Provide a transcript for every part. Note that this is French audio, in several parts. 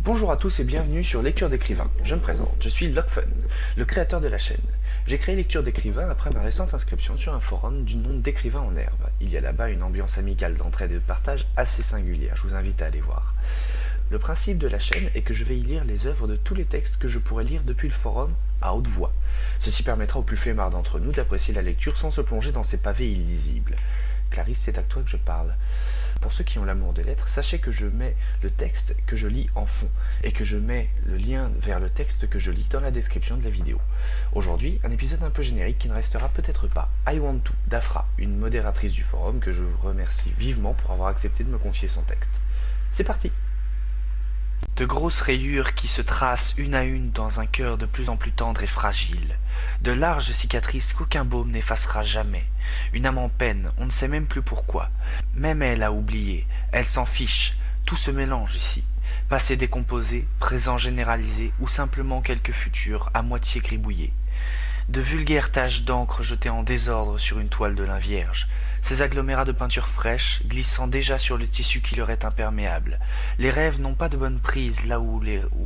Bonjour à tous et bienvenue sur Lecture d'écrivain. Je me présente, je suis Locfun, le créateur de la chaîne. J'ai créé Lecture d'écrivain après ma récente inscription sur un forum du nom d'Écrivain en herbe. Il y a là-bas une ambiance amicale d'entraide et de partage assez singulière, je vous invite à aller voir. Le principe de la chaîne est que je vais y lire les œuvres de tous les textes que je pourrais lire depuis le forum à haute voix. Ceci permettra aux plus flemmards d'entre nous d'apprécier la lecture sans se plonger dans ces pavés illisibles. Clarisse, c'est à toi que je parle. Pour ceux qui ont l'amour des lettres, sachez que je mets le texte que je lis en fond et que je mets le lien vers le texte que je lis dans la description de la vidéo. Aujourd'hui, un épisode un peu générique qui ne restera peut-être pas. I Want To d'Afra, une modératrice du forum que je remercie vivement pour avoir accepté de me confier son texte. C'est parti! De grosses rayures qui se tracent une à une dans un cœur de plus en plus tendre et fragile. De larges cicatrices qu'aucun baume n'effacera jamais. Une âme en peine, on ne sait même plus pourquoi. Même elle a oublié, elle s'en fiche, tout se mélange ici. Passé décomposé, présent généralisé ou simplement quelques futurs à moitié gribouillés. De vulgaires taches d'encre jetées en désordre sur une toile de lin vierge, ces agglomérats de peinture fraîche glissant déjà sur le tissu qui leur est imperméable. Les rêves n'ont pas de bonne prise là où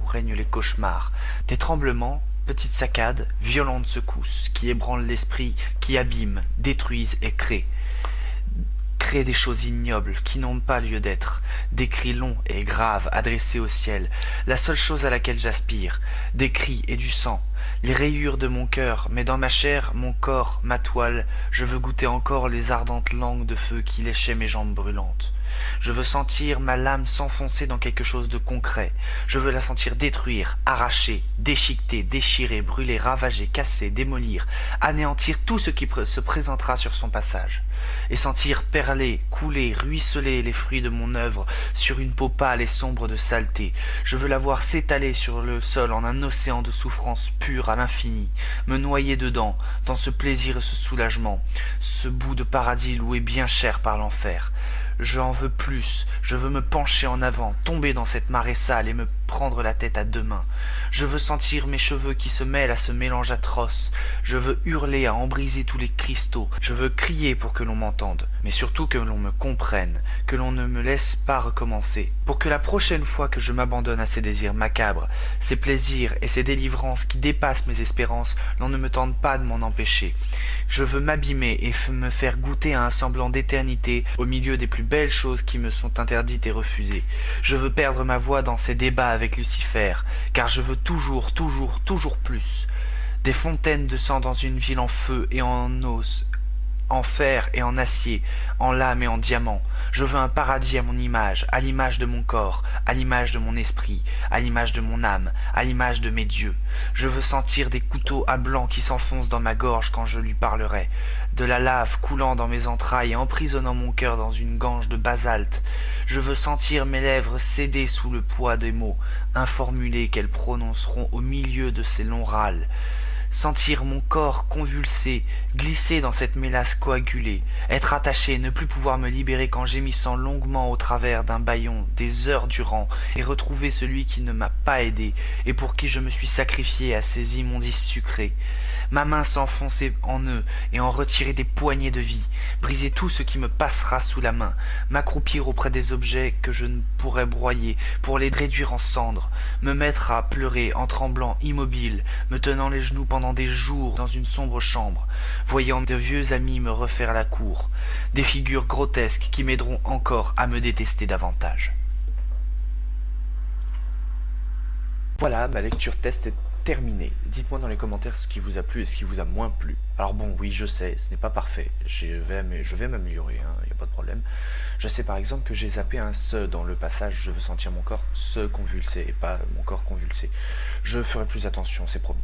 règnent les cauchemars. Des tremblements, petites saccades, violentes secousses, qui ébranlent l'esprit, qui abîment, détruisent et créent des choses ignobles qui n'ont pas lieu d'être, des cris longs et graves adressés au ciel, la seule chose à laquelle j'aspire, des cris et du sang, les rayures de mon cœur, mais dans ma chair, mon corps, ma toile, je veux goûter encore les ardentes langues de feu qui léchaient mes jambes brûlantes. Je veux sentir ma lame s'enfoncer dans quelque chose de concret. Je veux la sentir détruire, arracher, déchiqueter, déchirer, brûler, ravager, casser, démolir, anéantir tout ce qui se présentera sur son passage. Et sentir perler, couler, ruisseler les fruits de mon œuvre sur une peau pâle et sombre de saleté. Je veux la voir s'étaler sur le sol en un océan de souffrance pure à l'infini, me noyer dedans, dans ce plaisir et ce soulagement, ce bout de paradis loué bien cher par l'enfer. J'en veux plus, je veux me pencher en avant, tomber dans cette marée sale et me prendre la tête à deux mains. Je veux sentir mes cheveux qui se mêlent à ce mélange atroce. Je veux hurler à en briser tous les cristaux. Je veux crier pour que l'on m'entende, mais surtout que l'on me comprenne, que l'on ne me laisse pas recommencer, pour que la prochaine fois que je m'abandonne à ces désirs macabres, ces plaisirs et ces délivrances qui dépassent mes espérances, l'on ne me tente pas de m'en empêcher. Je veux m'abîmer et me faire goûter à un semblant d'éternité au milieu des plus belles choses qui me sont interdites et refusées. Je veux perdre ma voix dans ces débats avec Lucifer, car je veux toujours, toujours, toujours plus. Des fontaines de sang dans une ville en feu et en os, en fer et en acier, en lame et en diamant. Je veux un paradis à mon image, à l'image de mon corps, à l'image de mon esprit, à l'image de mon âme, à l'image de mes dieux. Je veux sentir des couteaux à blanc qui s'enfoncent dans ma gorge quand je lui parlerai, de la lave coulant dans mes entrailles et emprisonnant mon cœur dans une gange de basalte. Je veux sentir mes lèvres céder sous le poids des mots informulés qu'elles prononceront au milieu de ces longs râles. Sentir mon corps convulsé, glisser dans cette mélasse coagulée, être attaché, ne plus pouvoir me libérer qu'en gémissant longuement au travers d'un bâillon des heures durant, et retrouver celui qui ne m'a pas aidé, et pour qui je me suis sacrifié à ces immondices sucrés. Ma main s'enfoncer en eux, et en retirer des poignées de vie, briser tout ce qui me passera sous la main, m'accroupir auprès des objets que je ne pourrais broyer, pour les réduire en cendres, me mettre à pleurer en tremblant immobile, me tenant les genoux pendant des jours dans une sombre chambre, voyant de vieux amis me refaire la cour, des figures grotesques qui m'aideront encore à me détester davantage. Voilà, ma lecture test est terminée. Dites-moi dans les commentaires ce qui vous a plu et ce qui vous a moins plu. Alors bon, oui, je sais, ce n'est pas parfait. Je vais m'améliorer, il n'y a pas de problème. Je sais par exemple que j'ai zappé un se dans le passage « Je veux sentir mon corps se convulser » et pas mon corps convulsé. Je ferai plus attention, c'est promis.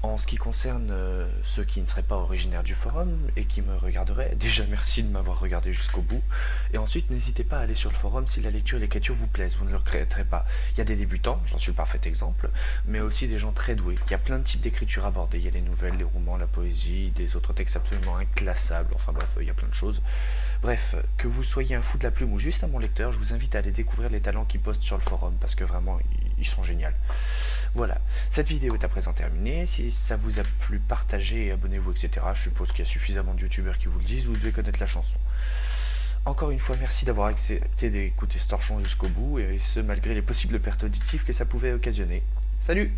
En ce qui concerne ceux qui ne seraient pas originaires du forum et qui me regarderaient, déjà merci de m'avoir regardé jusqu'au bout. Et ensuite, n'hésitez pas à aller sur le forum si la lecture et l'écriture vous plaisent, vous ne le regretterez pas. Il y a des débutants, j'en suis le parfait exemple, mais aussi des gens très doués. Il y a plein de types d'écriture abordées, il y a les nouvelles, les romans, la poésie, des autres textes absolument inclassables, enfin bref, il y a plein de choses. Bref, que vous soyez un fou de la plume ou juste un bon lecteur, je vous invite à aller découvrir les talents qui postent sur le forum, parce que vraiment, ils sont géniaux. Voilà, cette vidéo est à présent terminée. Si ça vous a plu, partagez et abonnez-vous, etc. Je suppose qu'il y a suffisamment de youtubeurs qui vous le disent, vous devez connaître la chanson. Encore une fois, merci d'avoir accepté d'écouter ce torchon jusqu'au bout, et ce malgré les possibles pertes auditives que ça pouvait occasionner. Salut!